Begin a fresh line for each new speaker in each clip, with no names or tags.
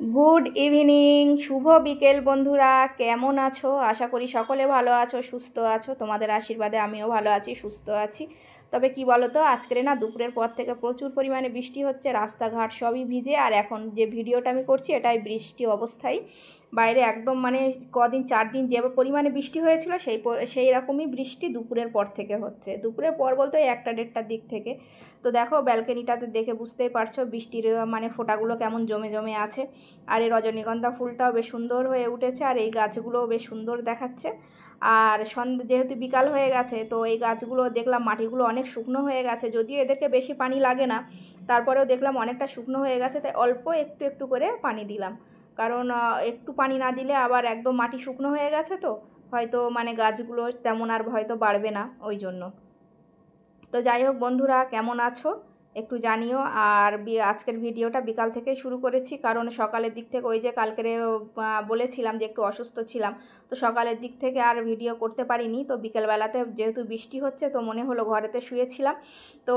Good evening, শুভ বিকেল বন্ধুরা। কেমন আছো? আশা করি সকলে ভালো আছো, সুস্থ আছো। তোমাদের আশীর্বাদে আমিও ভালো আছি, সুস্থ আছি। তবে কি বলো তো, আজকের না দুপুরের পর থেকে প্রচুর পরিমাণে বৃষ্টি হচ্ছে, রাস্তাঘাট সবই ভিজে। আর এখন যে ভিডিওটা আমি করছি এটাই বৃষ্টি অবস্থায়। বাইরে একদম মানে কদিন 4 দিন যে পরিমাণে বৃষ্টি হয়েছিল সেই রকমই বৃষ্টি দুপুরের পর থেকে হচ্ছে। দুপুরের পর বলতে ওই 1টা 1:30টার দিক থেকে। তো দেখো ব্যালকনিটাতে দেখে বুঝতেই পারছো বৃষ্টির মানে ফোঁটাগুলো কেমন জমে জমে আছে। আর এই রজনীগন্ধা ফুলটাও বেশ সুন্দর হয়ে উঠেছে, আর এই গাছগুলোও বেশ সুন্দর দেখাচ্ছে। আর যেহেতু বিকাল হয়ে গেছে, তো এই গাছগুলো দেখলাম মাটিগুলো অনেক শুকনো হয়ে গেছে, যদিও এদেরকে বেশি পানি লাগে না, তারপরেও দেখলাম অনেকটা শুকনো হয়ে গেছে, তাই অল্প একটু একটু করে পানি দিলাম। কারণ একটু পানি না দিলে আবার একদম মাটি শুকনো হয়ে গেছে, তো হয়তো মানে গাছগুলো তেমন আর হয়তো বাড়বে না, ওই জন্য। তো যাই হোক বন্ধুরা, কেমন আছো একটু জানিও। আর আজকের ভিডিওটা বিকাল থেকে শুরু করেছি, কারণ সকালের দিক থেকে ওই যে কালকেরে বলেছিলাম যে একটু অসুস্থ ছিলাম, তো সকালের দিক থেকে আর ভিডিও করতে পারিনি। তো বিকেলবেলাতে যেহেতু বৃষ্টি হচ্ছে, তো মনে হলো ঘরেতে শুয়েছিলাম, তো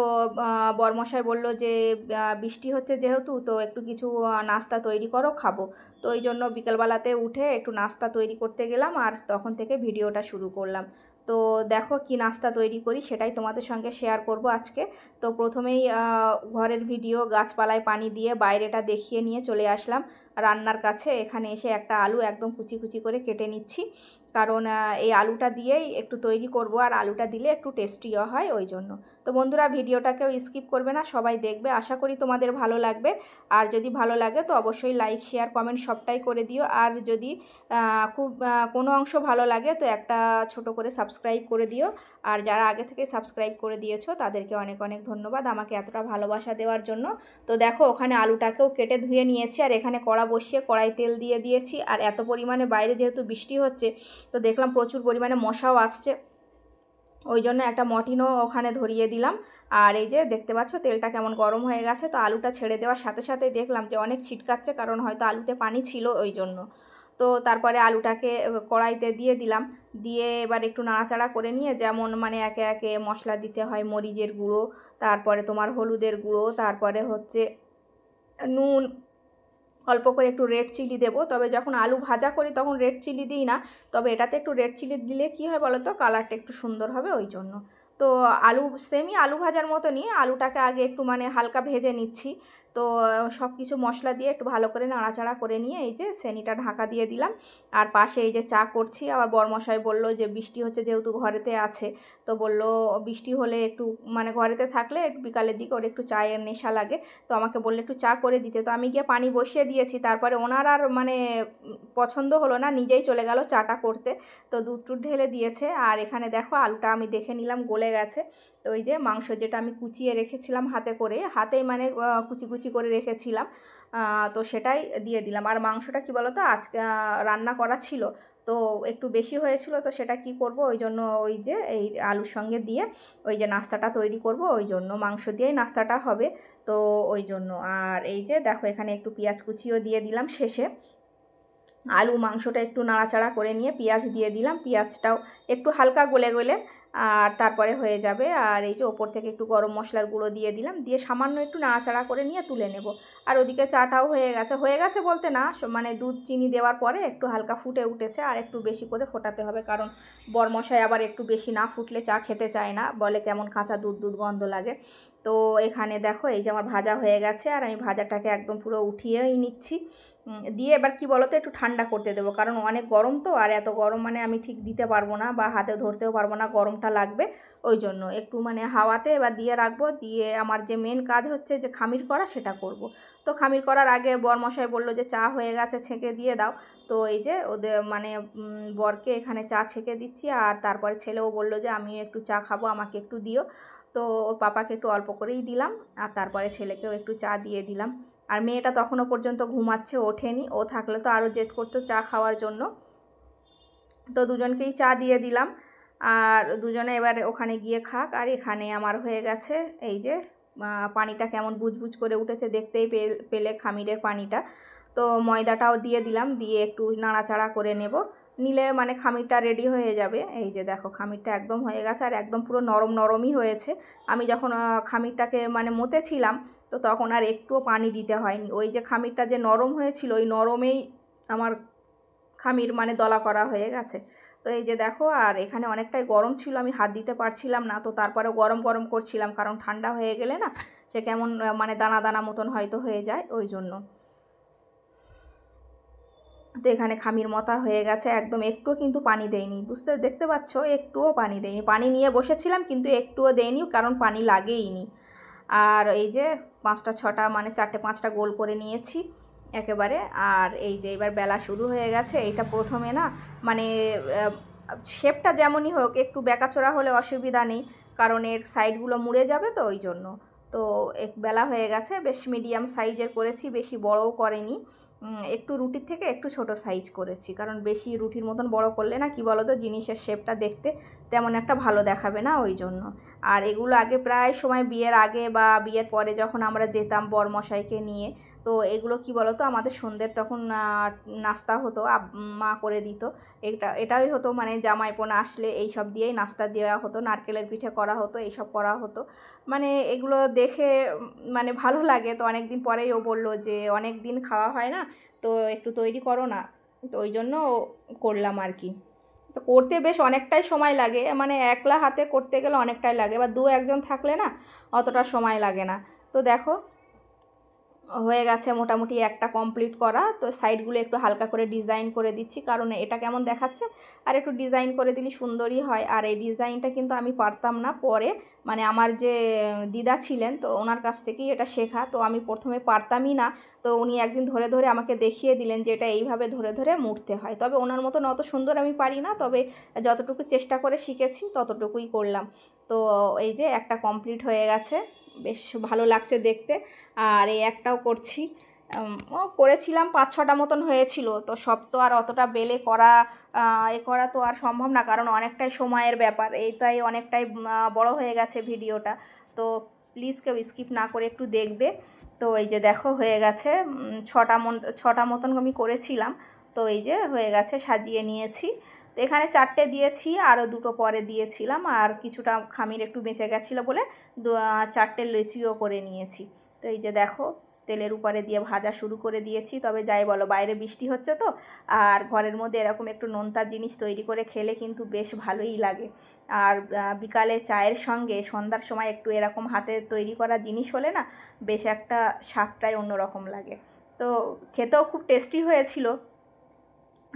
বরমশাই বলল যে বৃষ্টি হচ্ছে যেহেতু, তো একটু কিছু নাস্তা তৈরি করো, খাবো। তো ওই জন্য বিকেলবেলাতে উঠে একটু নাস্তা তৈরি করতে গেলাম, আর তখন থেকে ভিডিওটা শুরু করলাম। তো দেখো কি নাস্তা তৈরি করি সেটাই তোমাদের সঙ্গে শেয়ার করব আজকে। তো প্রথমেই ঘরের ভিডিও, গাছপালায় পানি দিয়ে বাইরেটা দেখিয়ে নিয়ে চলে আসলাম রান্নার কাছে। এখানে এসে একটা আলু একদম কুচি কুচি করে কেটে নিচ্ছি, কারণ এই আলুটা দিয়েই একটু তৈরি করব, আর আলুটা দিলে একটু টেস্টিও হয়, ওই জন্য। তো বন্ধুরা, ভিডিওটাকেও স্কিপ করবে না, সবাই দেখবে, আশা করি তোমাদের ভালো লাগবে। আর যদি ভালো লাগে তো অবশ্যই লাইক, শেয়ার, কমেন্ট সবটাই করে দিও। আর যদি খুব কোনো অংশ ভালো লাগে তো একটা ছোট করে সাবস্ক্রাইব করে দিও। আর যারা আগে থেকে সাবস্ক্রাইব করে দিয়েছো তাদেরকে অনেক অনেক ধন্যবাদ আমাকে এতটা ভালোবাসা দেওয়ার জন্য। তো দেখো ওখানে আলুটাকেও কেটে ধুয়ে নিয়েছি, আর এখানে কড়া বসিয়ে কড়াই তেল দিয়ে দিয়েছি। আর এত পরিমাণে বাইরে যেহেতু বৃষ্টি হচ্ছে, তো দেখলাম প্রচুর পরিমাণে মশাও আসছে, ওই জন্য একটা মর্টিনও ওখানে ধরিয়ে দিলাম। আর এই যে দেখতে পাচ্ছ তেলটা কেমন গরম হয়ে গেছে, তো আলুটা ছেড়ে দেওয়ার সাথে সাথে দেখলাম যে অনেক ছিটকাচ্ছে, কারণ হয়তো আলুতে পানি ছিল, ওই জন্য। তো তারপরে আলুটাকে কড়াইতে দিয়ে দিলাম, দিয়ে এবার একটু নাড়াচাড়া করে নিয়ে, যেমন মানে একে একে মশলা দিতে হয়, মরিচের গুঁড়ো, তারপরে তোমার হলুদের গুঁড়ো, তারপরে হচ্ছে নুন, অল্প করে একটু রেড চিলি দেবো। তবে যখন আলু ভাজা করি তখন রেড চিলি দিই না, তবে এটাতে একটু রেড চিলি দিলে কী হয় বলো তো, কালারটা একটু সুন্দর হবে, ওই জন্য। তো আলু সেমই আলু ভাজার মতনই, আলুটাকে আগে একটু মানে হালকা ভেজে নিচ্ছি। তো সব কিছু মশলা দিয়ে একটু ভালো করে নাড়াচাড়া করে নিয়ে এই যে সেনিটা ঢাকা দিয়ে দিলাম। আর পাশে এই যে চা করছি, আবার বরমশাই বলল যে বৃষ্টি হচ্ছে যেহেতু ঘরেতে আছে, তো বলল বৃষ্টি হলে একটু মানে ঘরেতে থাকলে একটু বিকালের দিকে ওর একটু চায়ের নেশা লাগে, তো আমাকে বললে একটু চা করে দিতে। তো আমি গিয়ে পানি বসিয়ে দিয়েছি, তারপরে ওনার আর মানে পছন্দ হলো না, নিজেই চলে গেল চাটা করতে। তো দুধ টুধ ঢেলে দিয়েছে। আর এখানে দেখো আলুটা আমি দেখে নিলাম গলে গেছে। তো ওই যে মাংস যেটা আমি কুচিয়ে রেখেছিলাম হাতে করে, হাতেই মানে কুচি কুচি করে রেখেছিলাম, তো সেটাই দিয়ে দিলাম। আর মাংসটা কি বলো তো আজকে রান্না করা ছিল, তো একটু বেশি হয়েছিল, তো সেটা কি করব, ওই জন্য ওই যে এই আলুর সঙ্গে দিয়ে ওই যে নাস্তাটা তৈরি করব, ওই জন্য মাংস দিয়েই নাস্তাটা হবে, তো ওই জন্য। আর এই যে দেখো এখানে একটু পেঁয়াজ কুচিও দিয়ে দিলাম শেষে। আলু মাংসটা একটু নাড়াচাড়া করে নিয়ে পেঁয়াজ দিয়ে দিলাম, পেঁয়াজটাও একটু হালকা গলে গলে আর তারপরে হয়ে যাবে। আর এই যে ওপর থেকে একটু গরম মশলার গুঁড়ো দিয়ে দিলাম, দিয়ে সামান্য একটু নাড়াচাড়া করে নিয়ে তুলে নেব। আর ওদিকে চাটাও হয়ে গেছে বলতে না, মানে দুধ চিনি দেওয়ার পরে একটু হালকা ফুটে উঠেছে, আর একটু বেশি করে ফোটাতে হবে, কারণ বরমশাই আবার একটু বেশি না ফুটলে চা খেতে চায় না, বলে কেমন কাঁচা দুধ দুধ গন্ধ লাগে। তো এখানে দেখো এই যে আমার ভাজা হয়ে গেছে, আর আমি ভাজাটাকে একদম পুরো উঠিয়েই নিচ্ছি। দিয়ে এবার কি বলো তো একটু ঠান্ডা করতে দেবো, কারণ অনেক গরম, তো আর এত গরম মানে আমি ঠিক দিতে পারবো না, বা হাতে ধরতেও পারবো না, গরমটা লাগবে, ওই জন্য একটু মানে হাওয়াতে এবার দিয়ে রাখবো। দিয়ে আমার যে মেন কাজ হচ্ছে যে খামির করা, সেটা করব। তো খামির করার আগে বরমশাই বললো যে চা হয়ে গেছে, ছেঁকে দিয়ে দাও। তো এই যে ওদের মানে বরকে এখানে চা ছেঁকে দিচ্ছি, আর তারপরে ছেলেও বললো যে আমিও একটু চা খাবো, আমাকে একটু দিও। তো ওর পাপাকে একটু অল্প করেই দিলাম, আর তারপরে ছেলেকেও একটু চা দিয়ে দিলাম। আর মেয়েটা তখনও পর্যন্ত ঘুমাচ্ছে, ওঠেনি, ও থাকলে তো আরও জেদ করতো চা খাওয়ার জন্য। তো দুজনকেই চা দিয়ে দিলাম, আর দুজনে এবার ওখানে গিয়ে খাক। আর এখানে আমার হয়ে গেছে এই যে পানিটা কেমন বুজবুজ করে উঠেছে, দেখতেই পেলে খামিরের পানিটা। তো ময়দাটাও দিয়ে দিলাম, দিয়ে একটু নাড়াচাড়া করে নেব, নিলে মানে খামিরটা রেডি হয়ে যাবে। এই যে দেখো খামিরটা একদম হয়ে গেছে, আর একদম পুরো নরম নরমই হয়েছে। আমি যখন খামিরটাকে মানে মতেছিলাম, তো তখন আর একটুও পানি দিতে হয়নি। ওই যে খামিরটা যে নরম হয়েছিল ওই নরমেই আমার খামির মানে দলা করা হয়ে গেছে। তো এই যে দেখো, আর এখানে অনেকটাই গরম ছিল, আমি হাত দিতে পারছিলাম না, তো তারপরে গরম গরম করছিলাম, কারণ ঠান্ডা হয়ে গেলে না সে কেমন মানে দানা দানা মতন হয়তো হয়ে যায়, ওই জন্য। তো এখানে খামির মতা হয়ে গেছে একদম, একটুও কিন্তু পানি দেয়নি, দেখতে পাচ্ছ একটুও পানি দেয়নি। পানি নিয়ে বসেছিলাম কিন্তু একটুও দেয়নি, কারণ পানি লাগেইনি। আর এই যে 5টা 6টা মানে 4টে 5টা গোল করে নিয়েছি একেবারে। আর এই যে এবার বেলা শুরু হয়ে গেছে। এইটা প্রথমে না মানে শেপটা যেমনই হোক একটু বেঁকাচোরা হলে অসুবিধা নেই, কারণ এর সাইডগুলো মুড়ে যাবে, তো ওই জন্য। তো এক বেলা হয়ে গেছে, বেশ মিডিয়াম সাইজের করেছি, বেশি বড়ও করেনি। একটু রুটির থেকে একটু ছোট সাইজ করেছি, কারণ বেশি রুটির মতন বড় করলে না কি বলো তো, জিনিসের শেপটা দেখতে তেমন একটা ভালো দেখাবে না, ওই জন্য। আর এগুলো আগে প্রায় সময় বিয়ের আগে বা বিয়ের পরে যখন আমরা যেতাম বরমশাইকে নিয়ে, তো এগুলো কি বলো তো আমাদের সন্ধ্যের তখন নাস্তা হতো, মা করে দিত। এটাই হতো, মানে জামাইপনা আসলে এই সব দিয়েই নাস্তা দেওয়া হতো, নারকেলের পিঠে করা হতো, এইসব করা হতো। মানে এগুলো দেখে মানে ভালো লাগে। তো অনেক দিন পরেই ও বললো যে অনেক দিন খাওয়া হয় না, তো একটু তৈরি করো না, তো ওই জন্য করলাম আর কি। তো করতে বেশ অনেকটাই সময় লাগে, মানে একলা হাতে করতে গেলে অনেকটাই লাগে, এবার দু একজন থাকলে না অতটা সময় লাগে না। তো দেখো হয়ে গেছে মোটামুটি একটা কমপ্লিট করা। তো সাইডগুলো একটু হালকা করে ডিজাইন করে দিচ্ছি, কারণ এটা কেমন দেখাচ্ছে, আর একটু ডিজাইন করে দিলে সুন্দরই হয়। আর এই ডিজাইনটা কিন্তু আমি পারতাম না, পরে মানে আমার যে দিদা ছিলেন, তো ওনার কাছ থেকেই এটা শেখা। তো আমি প্রথমে পারতামই না, তো উনি একদিন ধরে ধরে আমাকে দেখিয়ে দিলেন যে এটা এইভাবে ধরে ধরে মুড়তে হয়। তবে ওনার মতন অত সুন্দর আমি পারি না, তবে যতটুকু চেষ্টা করে শিখেছি ততটুকুই করলাম। তো এই যে একটা কমপ্লিট হয়ে গেছে, বেশ ভালো লাগছে দেখতে। আর এই একটাও করছি, ও করেছিলাম 5-6টা মতন হয়েছিল। তো সব তো আর অতটা বেলে করা এ করা তো আর সম্ভব না, কারণ অনেকটাই সময়ের ব্যাপার, এইটাই অনেকটাই বড় হয়ে গেছে ভিডিওটা। তো প্লিজ কেউ স্কিপ না করে একটু দেখবে। তো এই যে দেখো হয়ে গেছে, 6টা মতন আমি করেছিলাম। তো এই যে হয়ে গেছে, সাজিয়ে নিয়েছি। তো এখানে 4টে দিয়েছি, আরও 2টো পরে দিয়েছিলাম, আর কিছুটা খামির একটু বেঁচে গেছিলো বলে 4টে লুচিও করে নিয়েছি। তো এই যে দেখো তেলের উপরে দিয়ে ভাজা শুরু করে দিয়েছি। তবে যাই বলো, বাইরে বৃষ্টি হচ্ছে তো, আর ঘরের মধ্যে এরকম একটু নোনতা জিনিস তৈরি করে খেলে কিন্তু বেশ ভালোই লাগে। আর বিকালে চায়ের সঙ্গে সন্ধ্যার সময় একটু এরকম হাতে তৈরি করা জিনিস হলে না বেশ একটা স্বাদটাই অন্যরকম লাগে। তো খেতেও খুব টেস্টি হয়েছিল।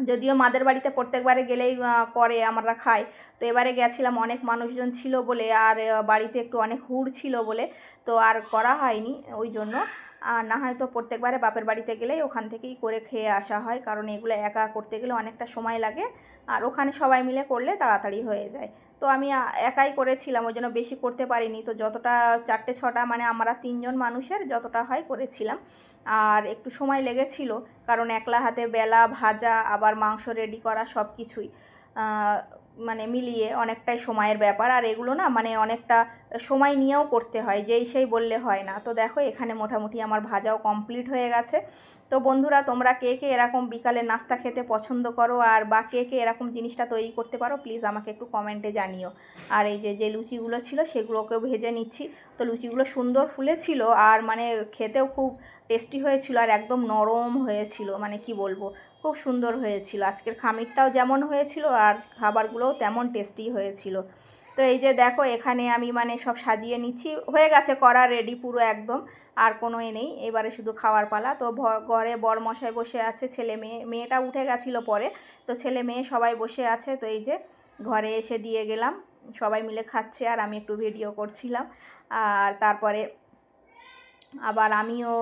যদিও মাদের বাড়িতে প্রত্যেকবারে গেলেই করে আমরা খাই, তো এবারে গেছিলাম অনেক মানুষজন ছিল বলে, আর বাড়িতে একটু অনেক হুড় ছিল বলে, তো আর করা হয়নি, ওই জন্য। আর না হয়তো প্রত্যেকবারে বাপের বাড়িতে গেলেই ওখান থেকেই করে খেয়ে আসা হয়, কারণ এগুলো একা করতে গেলে অনেকটা সময় লাগে, আর ওখানে সবাই মিলে করলে তাড়াতাড়ি হয়ে যায়। তো আমি একাই করেছিলাম, ওই জন্য বেশি করতে পারিনি। তো যতটা 4টে 6টা মানে আমরা 3জন মানুষের যতটা হয় করেছিলাম। আর একটু সময় লেগেছিল, কারণ একলা হাতে বেলা ভাজা আবার মাংস রেডি করা সব কিছুই মানে মিলিয়ে অনেকটাই সময়ের ব্যাপার। আর এগুলো না মানে অনেকটা সময় নিয়েও করতে হয়, যেই সেই বললে হয় না। তো দেখো এখানে মোটামুটি আমার ভাজাও কমপ্লিট হয়ে গেছে। তো বন্ধুরা, তোমরা কে কে এরকম বিকালে নাস্তা খেতে পছন্দ করো, আর বা কে কে এরকম জিনিসটা তৈরি করতে পারো, প্লিজ আমাকে একটু কমেন্টে জানিও। আর এই যে যে লুচিগুলো ছিল সেগুলোকেও ভেজে নিচ্ছি। তো লুচিগুলো সুন্দর ফুলেছিল, আর মানে খেতেও খুব টেস্টি হয়েছিল, আর একদম নরম হয়েছিল, মানে কি বলবো, খুব সুন্দর হয়েছিল। আজকের খামিরটাও যেমন হয়েছিল আর খাবারগুলোও তেমন টেস্টি হয়েছিল। তো এই যে দেখো এখানে আমি মানে সব সাজিয়ে নিচ্ছি, হয়ে গেছে করা রেডি পুরো একদম, আর কোনো নেই, এবারে শুধু খাওয়ার পালা। তো ঘরে বরমশাই বসে আছে, ছেলে মেয়েটা উঠে গেছিলো পরে, তো ছেলে মেয়ে সবাই বসে আছে। তো এই যে ঘরে এসে দিয়ে গেলাম, সবাই মিলে খাচ্ছে আর আমি একটু ভিডিও করছিলাম। আর তারপরে আবার আমিও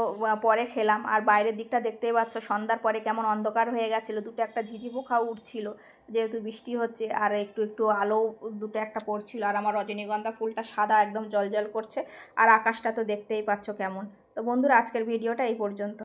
পরে খেলাম। আর বাইরের দিকটা দেখতেই পাচ্ছ, সন্ধ্যার পরে কেমন অন্ধকার হয়ে গেছিলো, দুটো একটা ঝিঝি পোকাও উঠছিল, যেহেতু বৃষ্টি হচ্ছে, আর একটু একটু আলো দুটো একটা পড়ছিল। আর আমার রজনীগন্ধা ফুলটা সাদা একদম জল জল করছে, আর আকাশটা তো দেখতেই পাচ্ছ কেমন। তো বন্ধুরা, আজকের ভিডিওটা এই পর্যন্ত।